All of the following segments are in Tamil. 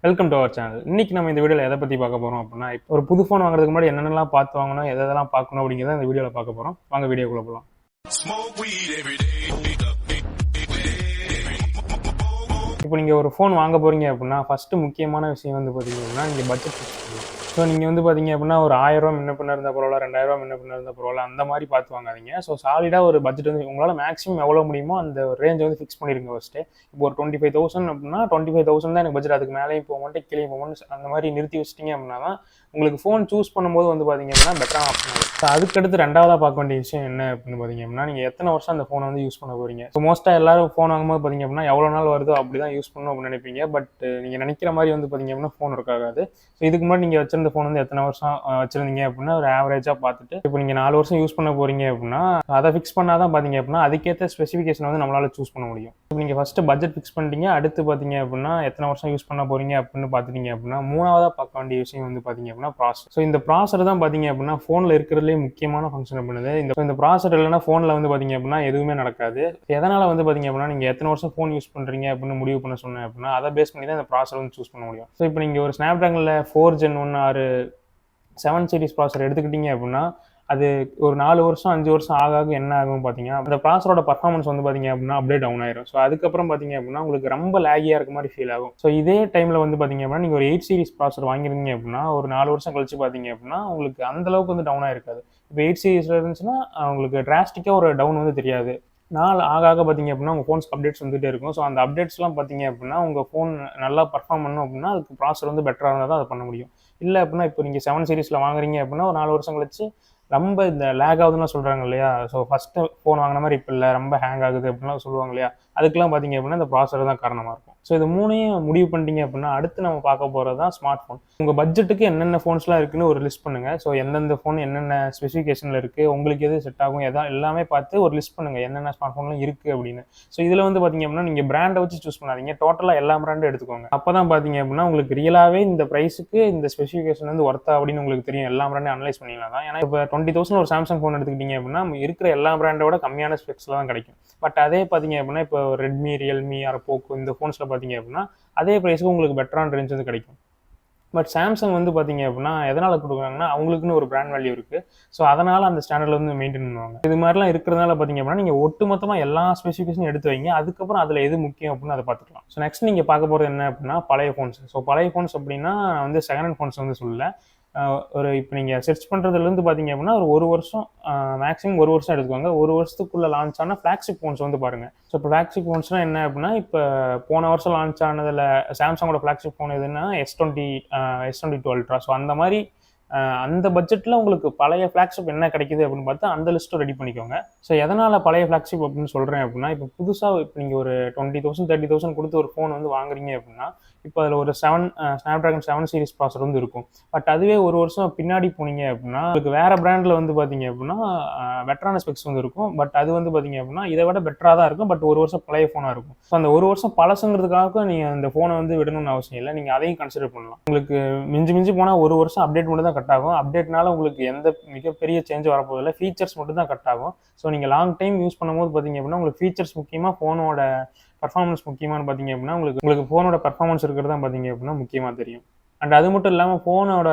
Welcome to our channel. இன்னைக்கு நம்ம இந்த வீடியோவில் எதை பற்றி பார்க்க போகிறோம் அப்படின்னா, இப்போ ஒரு புது ஃபோன் வாங்குறதுக்கு முன்னாடி என்னென்னலாம் பார்த்து வாங்கணும், எதெல்லாம் பார்க்கணும் அப்படிங்கிறத இந்த வீடியோவில் பார்க்க போகிறோம். வாங்க வீடியோக்குள்ள போகலாம். இப்போ நீங்கள் ஒரு ஃபோன் வாங்க போகிறீங்க அப்படின்னா ஃபஸ்ட்டு முக்கியமான விஷயம் வந்து பார்த்தீங்கன்னா நீங்கள் பட்ஜெட் ஃபிக்ஸ் பண்ணணும். ஸோ நீங்கள் வந்து பார்த்தீங்க அப்படின்னா ஒரு 1000 ரூபா முன்ன பின்ன இருந்தால் பரவாயில்ல, 2000 ரூபா முன்ன பின்ன இருந்தால் பரவாயில்ல, அந்த மாதிரி பார்த்து வாங்காதீங்க. ஸோ சாலிடாக ஒரு பட்ஜெட் வந்து உங்களால் மேக்ஸிமம் எவ்வளோ முடியுமோ அந்த ரேஞ்ச் வந்து ஃபிக்ஸ் பண்ணிடுங்க ஃபஸ்ட்டு. இப்போ ஒரு 25,000 அப்படின்னா 25,000 தான் எனக்கு பட்ஜெட், அதுக்கு மேலேயும் போக மாட்டேன் கீழே போக மாட்டேன், அந்த மாதிரி நிறுத்தி வச்சிட்டிங்க அப்படின்னா தான் உங்களுக்கு ஃபோன் சூஸ் பண்ணும்போது வந்து பார்த்தீங்க அப்படின்னா பெட்டரான ஆப்ஷன் ஆகும். ஸோ அதுக்கடுத்து ரெண்டாவதாக பார்க்க வேண்டிய விஷயம் என்ன அப்படின்னு பார்த்தீங்க அப்படின்னா, நீங்கள் எத்தனை வருஷம் அந்த ஃபோனை வந்து யூஸ் பண்ண போகிறீங்க. ஸோ மோஸ்ட்டாக எல்லாரும் ஃபோன் வாங்கும்போது பார்த்தீங்க அப்படின்னா எவ்வளோ நாள் வருதோ அப்படி தான் யூஸ் பண்ணணும் அப்படின்னு நினைப்பீங்க. பட் நீங்கள் நினைக்கிற மாதிரி வந்து பார்த்தீங்க அப்படின்னா ஃபோன் இருக்காது. ஸோ இதுக்கு முன்னாடி நீங்கள் வச்சிருந்த ஃபோன் வந்து எத்தனை வருஷம் வச்சிருந்தீங்க அப்படின்னா ஒரு ஆவரேஜாக பார்த்துட்டு, இப்போ நீங்கள் 4 வருஷம் யூஸ் பண்ண போகிறீங்க அப்படின்னா அதை ஃபிக்ஸ் பண்ணால் தான் பார்த்தீங்க அப்படின்னா அதுக்கேற்ற ஸ்பெசிஃபிகேஷன் வந்து நம்மளால் சூஸ் பண்ண முடியும். நீங்கள் ஃபஸ்ட்டு பட்ஜெட் ஃபிக்ஸ் பண்ணிட்டீங்க, அடுத்து பார்த்தீங்க அப்படின்னா எத்தனை வருஷம் யூஸ் பண்ண போகிறீங்க அப்படின்னு பார்த்துட்டீங்க அப்படின்னா மூணாவதாக பார்க்க வேண்டிய விஷயம் வந்து பார்த்தீங்க அப்படின்னா ப்ராசஸர். ஸோ இந்த ப்ராசஸர் தான் பார்த்தீங்க அப்படின்னா ஃபோனில் இருக்கிறதுலே முக்கியமான ஃபங்க்ஷன் பண்ணுது. இந்த ப்ராசஸர் இல்லைன்னா ஃபோனில் வந்து பார்த்தீங்க அப்படின்னா எதுவுமே நடக்காது. எதனால் வந்து பார்த்தீங்க அப்படின்னா நீங்கள் எத்தனை வருஷம் ஃபோன் யூஸ் பண்ணுறீங்க அப்படின்னு முடிவு பண்ண சொன்னேன் அப்படின்னா அதை பேஸ் பண்ணி தான் இந்த ப்ராசஸர் வந்து சூஸ் பண்ண முடியும். ஸோ இப்போ நீங்கள் ஒரு ஸ்னாப்ட்ராகனில் 4 Gen 1 ஆர் 7 சீரிஸ் ப்ராசஸர் எடுத்துக்கிட்டீங்க அப்படின்னா அது ஒரு 4 வருஷம் 5 வருஷம் ஆக என்ன ஆகும் பார்த்தீங்கன்னா அந்த ப்ராசரோட பர்ஃபார்மன்ஸ் வந்து பார்த்தீங்க அப்படின்னா அப்படியே டவுன் ஆயிரும். ஸோ அதுக்கப்புறம் பார்த்தீங்க அப்படின்னா உங்களுக்கு ரொம்ப லேகியாக இருக்க மாதிரி ஃபீல் ஆகும். ஸோ இதே டைமில் வந்து பார்த்தீங்க அப்படின்னா நீங்கள் ஒரு 8 சீரிஸ் ப்ராசர் வாங்கியிருந்தீங்க அப்படின்னா ஒரு 4 வருஷம் கழிச்சு பார்த்தீங்க அப்படின்னா உங்களுக்கு அந்தளவுக்கு வந்து டவுன் ஆயிருக்காது. இப்போ 8 சீரிஸில் இருந்துச்சுன்னா உங்களுக்கு டிராஸ்டிக்காக ஒரு டவுன் வந்து தெரியாது. நாள் ஆக பார்த்தீங்க அப்படின்னா உங்கள் ஃபோன்ஸ்க்கு அப்டேட்ஸ் வந்துகிட்டே இருக்கும். ஸோ அந்த அப்டேட்ஸ்லாம் பார்த்தீங்க அப்படின்னா உங்கள் ஃபோன் நல்லா பர்ஃபார்ம் பண்ணணும் அப்படின்னா அதுக்கு ப்ராசர் வந்து பெட்டராக இருந்தால் தான் அதை பண்ண முடியும். இல்லை அப்படின்னா இப்போ நீங்கள் 7 சீரிஸில் வாங்குறீங்க அப்படின்னா ஒரு 4 வருஷம் கழிச்சு ரொம்ப இந்த லேக் ஆகுதுன்னு சொல்கிறாங்க இல்லையா. ஸோ ஃபஸ்ட்டு ஃபோன் வாங்கின மாதிரி இப்போ இல்லை, ரொம்ப ஹேங் ஆகுது அப்படின்லாம் சொல்லுவாங்க இல்லையா. அதுக்கெலாம் பார்த்தீங்க அப்படின்னா இந்த ப்ராசர் தான் காரணமாக இருக்கும். ஸோ இது மூணையும் முடிவு பண்ணிட்டீங்க அப்படின்னா அடுத்து நம்ம பார்க்க போகிறது தான் ஸ்மார்ட் ஃபோன். உங்கள் பட்ஜெட்டுக்கு என்னென்ன ஃபோன்ஸ்லாம் இருக்குன்னு ஒரு லிஸ்ட் பண்ணுங்கள். ஸோ எந்தெந்த ஃபோன் என்னென்ன ஸ்பெசிஃபிகேஷனில் இருக்குது, உங்களுக்கு எது செட் ஆகும், எல்லாமே பார்த்து ஒரு லிஸ்ட் பண்ணுங்கள் என்னென்ன ஸ்மார்ட் ஃபோன்லாம் இருக்குது அப்படின்னு. ஸோ இதில் வந்து பார்த்தீங்க அப்படின்னா நீங்கள் பிராண்டை வச்சு சூஸ் பண்ணாதீங்க, டோட்டலாக எல்லா பிராண்டும் எடுத்துக்கோங்க. அப்போ தான் பார்த்தீங்க அப்படின்னா உங்களுக்கு ரியலாகவே இந்த ப்ரைஸுக்கு இந்த ஸ்பெசிஃபிகேஷன் வந்து ஒர்த்தா அப்படின்னு உங்களுக்கு தெரியும். எல்லா பிராண்டையும் அனலைஸ் பண்ணிக்கலாம் தான். ஏன்னா இப்போ 20,000 ஒரு சாம்சங் ஃபோன் எடுத்துக்கிட்டீங்க அப்படின்னா இருக்கிற எல்லா பிராண்டோட கம்மியான ஸ்பெக்ஸில் தான் கிடைக்கும். பட் அதே பார்த்தீங்க அப்படின்னா இப்போ ரெட்மி, ரியல்மி ஆர் போக்கோ இந்த ஃபோன்ஸில் பார்த்தீங்க அப்படின்னா அதே ப்ரைஸுக்கு உங்களுக்கு பெட்டரான ரேஞ்ச் வந்து கிடைக்கும். பட் சாம்சங் வந்து பார்த்தீங்க அப்படின்னா எதனால் கொடுக்குறாங்கன்னா அவங்களுக்குன்னு ஒரு பிராண்ட் வேல்யூ இருக்குது. ஸோ அதனால் அந்த ஸ்டாண்டர்டில் வந்து மெயின்டைன் பண்ணுவாங்க. இது மாதிரிலாம் இருக்கிறதுனால பார்த்தீங்க அப்படின்னா நீங்கள் ஒட்டுமொத்தமாக எல்லா ஸ்பெசிஃபிகேஷனும் எடுத்து வைங்க. அதுக்கப்புறம் அதில் எது முக்கியம் அப்படின்னு அதை பார்த்துக்கலாம். ஸோ நெக்ஸ்ட் நீங்கள் பார்க்க போகிறது என்ன அப்படின்னா பழைய ஃபோன்ஸ். ஸோ பழைய ஃபோன்ஸ் அப்படின்னா வந்து செகண்ட் ஹேண்ட் ஃபோன்ஸ் வந்து சொல்லலை. ஒரு இப்போ நீங்கள் சர்ச் பண்ணுறதுலேருந்து பார்த்தீங்க அப்படின்னா ஒரு வருஷம் மேக்ஸிமம் 1 வருஷம் எடுத்துக்கோங்க. 1 வருஷத்துக்குள்ளே லான்ச் ஆனால் ஃப்ளாக்ஷிப் ஃபோன்ஸ் வந்து பாருங்கள். ஸோ இப்போ ஃப்ளாக்ஷிப் ஃபோன்ஸ்னால் என்ன அப்படின்னா இப்போ போன வருஷம் லான்ச் ஆனதில் சாம்சங்கோட ஃப்ளாக்ஷிப் ஃபோன் எதுன்னா S22 அல்ட்ரா. ஸோ அந்த மாதிரி அந்த பட்ஜெட்டில் உங்களுக்கு பழைய ஃப்ளாக்ஷிப் என்ன கிடைக்குது அப்படின்னு பார்த்து அந்த லிஸ்ட்டும் ரெடி பண்ணிக்கோங்க. ஸோ எதனால் பழைய ஃப்ளாக்ஷிப் அப்படின்னு சொல்கிறேன் அப்படின்னா இப்போ புதுசாக இப்போ நீங்கள் ஒரு 20,000 30,000 கொடுத்து ஒரு ஃபோன் வந்து வாங்குறீங்க அப்படின்னா இப்போ அதில் ஒரு ஸ்னாப்ட்ராகன் 7 சீரிஸ் ப்ராசர் வந்து இருக்கும். பட் அதுவே 1 வருஷம் பின்னாடி போனீங்க அப்படின்னா உங்களுக்கு வேறு பிராண்டில் வந்து பார்த்தீங்க அப்படின்னா பெட்டரான ஸ்பெக்ஸ் வந்து இருக்கும். பட் அது வந்து பார்த்தீங்க அப்படின்னா இதை விட பெட்டராக தான் இருக்கும். பட் 1 வருஷம் பழைய ஃபோனாக இருக்கும். ஸோ அந்த 1 வருஷம் பழசுங்கிறதுக்காக நீங்கள் அந்த ஃபோனை வந்து விடணும்னு அவசியம் இல்லை. நீங்கள் அதையும் கன்சிடர் பண்ணலாம். உங்களுக்கு மிஞ்சி போனால் 1 வருஷம் அப்டேட் மட்டும் தான் கட் ஆகும். அப்டேட்னால உங்களுக்கு எந்த மிகப்பெரிய சேஞ்ச் வரப்போதில்லை, ஃபீச்சர்ஸ் மட்டும் தான் கட் ஆகும். ஸோ நீங்கள் லாங் டைம் யூஸ் பண்ணும்போது பார்த்தீங்க அப்படின்னா உங்களுக்கு ஃபீச்சர்ஸ் முக்கியமாக ஃபோனோட பர்ஃபார்மன்ஸ் முக்கியமானு பார்த்தீங்க அப்படின்னா உங்களுக்கு ஃபோனோட பர்ஃபார்மன்ஸ் இருக்கிறது தான் பார்த்தீங்க அப்படின்னா முக்கியமாக தெரியும். அண்ட் அது மட்டும் இல்லாமல் ஃபோனோட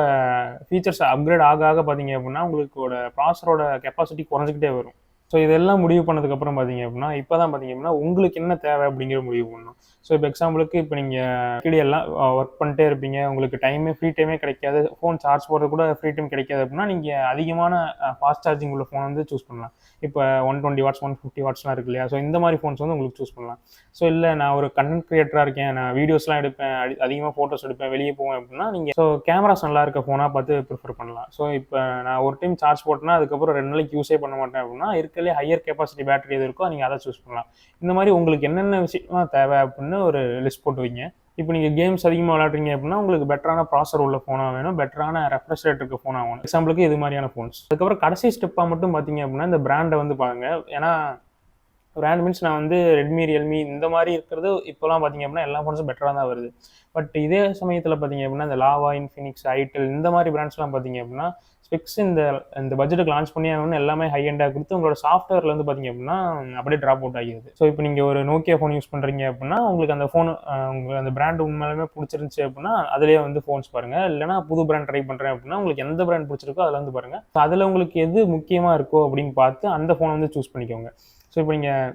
ஃபீச்சர்ஸ் அப்கிரேட் ஆக பார்த்தீங்க அப்படின்னா உங்களோட ப்ராசரோட கெப்பாசிட்டி குறைஞ்சிக்கிட்டே வரும். ஸோ இதெல்லாம் முடிவு பண்ணதுக்கப்புறம் பார்த்தீங்க அப்படின்னா இப்போ தான் பார்த்தீங்க அப்படின்னா உங்களுக்கு என்ன தேவை அப்படிங்கிற முடிவு பண்ணணும். ஸோ இப்போ எக்ஸாம்பிளுக்கு இப்போ நீங்கள் எல்லாம் ஒர்க் பண்ணிட்டே இருப்பீங்க, உங்களுக்கு ஃப்ரீ டைமே கிடைக்காது, ஃபோன் சார்ஜ் போடுறது கூட ஃப்ரீ டைம் கிடைக்காது அப்படின்னா நீங்கள் அதிகமான ஃபாஸ்ட் சார்ஜிங் உள்ள ஃபோன் வந்து சூஸ் பண்ணலாம். இப்போ 120 வாட்ஸ் 150 வாட்ஸ்லாம் இருக்கு இல்லையா. ஸோ இந்த மாதிரி ஃபோன்ஸ் வந்து உங்களுக்கு சூஸ் பண்ணலாம். ஸோ இல்லை நான் ஒரு கண்டென்ட் கிரியேட்டராக இருக்கேன், நான் வீடியோஸ்லாம் எடுப்பேன், அதிகமாக ஃபோட்டோஸ் எடுப்பேன், வெளியே போவேன் அப்படின்னா நீங்கள் ஸோ கேமராஸ் நல்லா இருக்க ஃபோனாக பார்த்து ப்ரிஃபர் பண்ணலாம். ஸோ இப்போ நான் ஒரு டைம் சார்ஜ் போட்டேன்னா அதுக்கப்புறம் 2 நாளைக்கு யூஸே பண்ண மாட்டேன் அப்படின்னா இருக்கிறதுலே ஹையர் கெப்பாசிட்டி பேட்டரி எது இருக்கோ நீங்கள் அதை சூஸ் பண்ணலாம். இந்த மாதிரி உங்களுக்கு என்னென்ன விஷயம்லாம் தேவை அப்படின்னு ஒரு லிஸ்ட் போட்டு வைங்க. இப்போ நீங்கள் கேம்ஸ் அதிகமாக விளையாடுறீங்க அப்படின்னா உங்களுக்கு பெட்டரான ப்ராசர் உள்ள ஃபோனாக வேணும், பெட்டரான ரெஃப்ரெஷ் ரேட் இருக்க ஃபோனாக வேணும். எக்ஸாம்பிளுக்கு இது மாதிரியான ஃபோன்ஸ். அதுக்கப்புறம் கடைசி ஸ்டெப்பாக மட்டும் பார்த்தீங்க அப்படின்னா இந்த பிராண்டை வந்து பாருங்க. ஏன்னா பிராண்ட் மீன்ஸ் நான் வந்து ரெட்மி, ரியல்மி இந்த மாதிரி இருக்கிறது இப்போலாம் பார்த்தீங்க அப்படின்னா எல்லா ஃபோன்ஸும் பெட்டராக தான் வருது. பட் இதே சமயத்தில் பார்த்தீங்க அப்படின்னா இந்த லாவா, இன்ஃபினிக்ஸ், ஐடெல் இந்த மாதிரி பிராண்ட்ஸ்லாம் பார்த்தீங்க அப்படின்னா ஸ்பெக்ஸ் இந்த பட்ஜெட்டுக்கு லான்ச் பண்ணி ஆகணும்னு எல்லாமே ஹை எண்டாக கொடுத்து உங்களோட சாஃப்ட்வேரில் வந்து பார்த்தீங்க அப்படின்னா அப்படியே ட்ராப் அவுட் ஆகிடுது. ஸோ இப்போ நீங்கள் ஒரு நோக்கியா ஃபோன் யூஸ் பண்ணுறீங்க அப்படின்னா உங்களுக்கு அந்த ஃபோன் உங்களுக்கு அந்த பிராண்ட் உண்மையிலுமே பிடிச்சிருந்துச்சி அப்படின்னா அதிலேயே வந்து ஃபோன்ஸ் பாருங்கள். இல்லைனா புது பிராண்ட் ட்ரை பண்ணுறேன் அப்படின்னா உங்களுக்கு எந்த பிராண்ட் பிடிச்சிருக்கோ அதில் வந்து பாருங்கள். ஸோ அதில் உங்களுக்கு எது முக்கியமாக இருக்கோ அப்படின்னு பார்த்து அந்த ஃபோனை வந்து சூஸ் பண்ணிக்கோங்க. ஸோ இப்போ நீங்கள்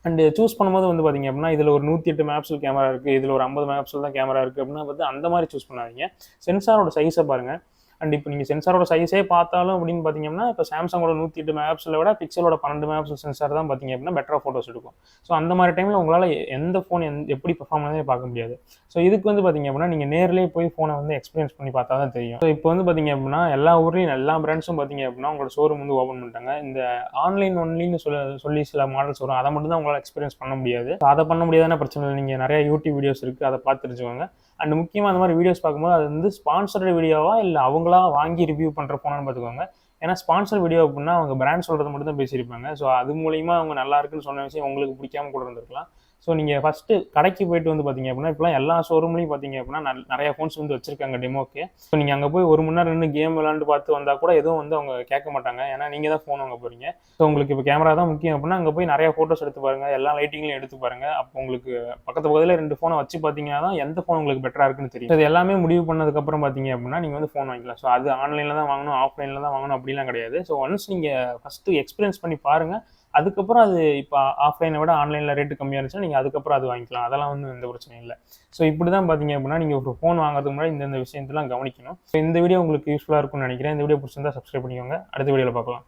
அண்டு சூஸ் பண்ணும்போது வந்து பார்த்தீங்க அப்படின்னா இதில் ஒரு 108 மெகாபிக்சல் கேமரா இருக்குது, இதில் ஒரு 50 மெகாபிக்சல் தான் கேமரா இருக்குது அப்படின்னா பார்த்து அந்த மாதிரி சூஸ் பண்ணாதீங்க. சென்சாரோட சைஸை பாருங்கள். அண்ட் இப்போ நீங்கள் சென்சாரோட சைஸே பார்த்தாலும் அப்படின்னு பார்த்தீங்கன்னா இப்போ சாம்சங்கோட 108 மெகாபிக்சலை விட பிக்சலோட 12 மெகாபிக்சல் சென்சார் தான் பார்த்தீங்க அப்படின்னா பெட்டராக ஃபோட்டோஸ் எடுக்கும். ஸோ அந்த மாதிரி டைமில் உங்களால் எந்த ஃபோன் எப்படி பெர்ஃபார்ம் பண்ணதே பார்க்க முடியாது. ஸோ இதுக்கு வந்து பார்த்தீங்க அப்படின்னா நீங்கள் நேரிலே போய் ஃபோனை வந்து எக்ஸ்பீரியன்ஸ் பண்ணி பார்த்தா தான் தெரியும். ஸோ இப்போ வந்து பார்த்தீங்க அப்படின்னா எல்லா ஊர்லேயும் எல்லா பிராண்ட்ஸும் பார்த்தீங்க அப்படின்னா உங்களோட ஷோரூம் வந்து ஓப்பன் பண்ணிட்டாங்க. இந்த ஆன்லைன் ஒன்லின்னு சொல்லி சில மாடல்ஸ் வரும், அதை மட்டும் தான் உங்களால் எக்ஸ்பீரியன்ஸ் பண்ண முடியாது. ஸோ அதை பண்ண முடியாதுன்னா பிரச்சனை இல்லை, நீங்கள் நிறைய யூடியூப் வீடியோஸ் இருக்குது, அதை பார்த்து தெரிஞ்சுக்கோங்க. அண்ட் முக்கியமாக அந்த மாதிரி வீடியோஸ் பார்க்கும்போது அது வந்து ஸ்பான்சர்டு வீடியோவா இல்லை அவங்களா வாங்கி ரிவ்யூ பண்ணுற ஃபோனான்னு பார்த்துக்கோங்க. ஏன்னா ஸ்பான்சர் வீடியோ அப்படின்னா அவங்க பிராண்ட் சொல்கிறது மட்டும் தான் பேசியிருப்பாங்க. ஸோ அது மூலிமா அவங்க நல்லா இருக்குன்னு சொன்ன விஷயம் உங்களுக்கு பிடிக்காம கூட இருந்திருக்கலாம். ஸோ நீங்கள் ஃபஸ்ட்டு கடைக்கு போயிட்டு வந்து பார்த்தீங்க அப்படின்னா இப்போலாம் எல்லா ஷோரூம்லையும் பார்த்தீங்க அப்படின்னா நிறைய ஃபோன்ஸ் வந்து வச்சிருக்காங்க டெமோக்கு. ஸோ நீங்கள் அங்கே போய் 1 மணி நேரம் நின்று கேம் விளாண்டு பார்த்து வந்தால் கூட எதுவும் வந்து அவங்க கேட்க மாட்டாங்க. ஏன்னா நீங்கள் தான் ஃபோன் வாங்க போகிறீங்க. ஸோ உங்களுக்கு இப்போ கேமரா தான் முக்கியம் அப்படின்னா அங்கே போய் நிறைய ஃபோட்டோஸ் எடுத்து பாருங்கள், எல்லா லைட்டிங்லையும் எடுத்து பாருங்கள். அப்போ உங்களுக்கு பக்கத்தில் 2 ஃபோனை வச்சு பார்த்தீங்கன்னா தான் எந்த ஃபோன் உங்களுக்கு பெட்டராக இருக்குன்னு தெரியும். இது எல்லாமே முடிவு பண்ணதுக்கப்புறம் பார்த்தீங்க அப்படின்னா நீங்கள் வந்து ஃபோன் வாங்கிக்கலாம். ஸோ அது ஆன்லைனில் தான் வாங்கணும், ஆஃப்லைனில் தான் வாங்கணும் அப்படிலாம் கிடையாது. ஸோ ஒன்ஸ் நீங்கள் ஃபஸ்ட்டு எக்ஸ்பீரியன்ஸ் பண்ணி பாருங்கள். அதுக்கப்புறம் அது இப்போ ஆஃப்லைனை விட ஆன்லைனில் ரேட்டு கம்மியாக இருந்துச்சுன்னா நீங்கள் அதுக்கப்புறம் அது வாங்கிக்கலாம். அதெல்லாம் வந்து எந்த பிரச்சனையும் இல்லை. ஸோ இப்படி தான் பார்த்தீங்க அப்படின்னா நீங்கள் ஒரு ஃபோன் வாங்குறதுக்கு முன்னாடி இந்த விஷயத்தெல்லாம் கவனிக்கணும். ஸோ இந்த வீடியோ உங்களுக்கு யூஸ்ஃபுல்லாக இருக்கும்னு நினைக்கிறேன். இந்த வீடியோ பிடிச்சிருந்தா சப்ஸ்கிரைப் பண்ணிக்கோங்க. அடுத்த வீடியோவில் பார்க்கலாம்.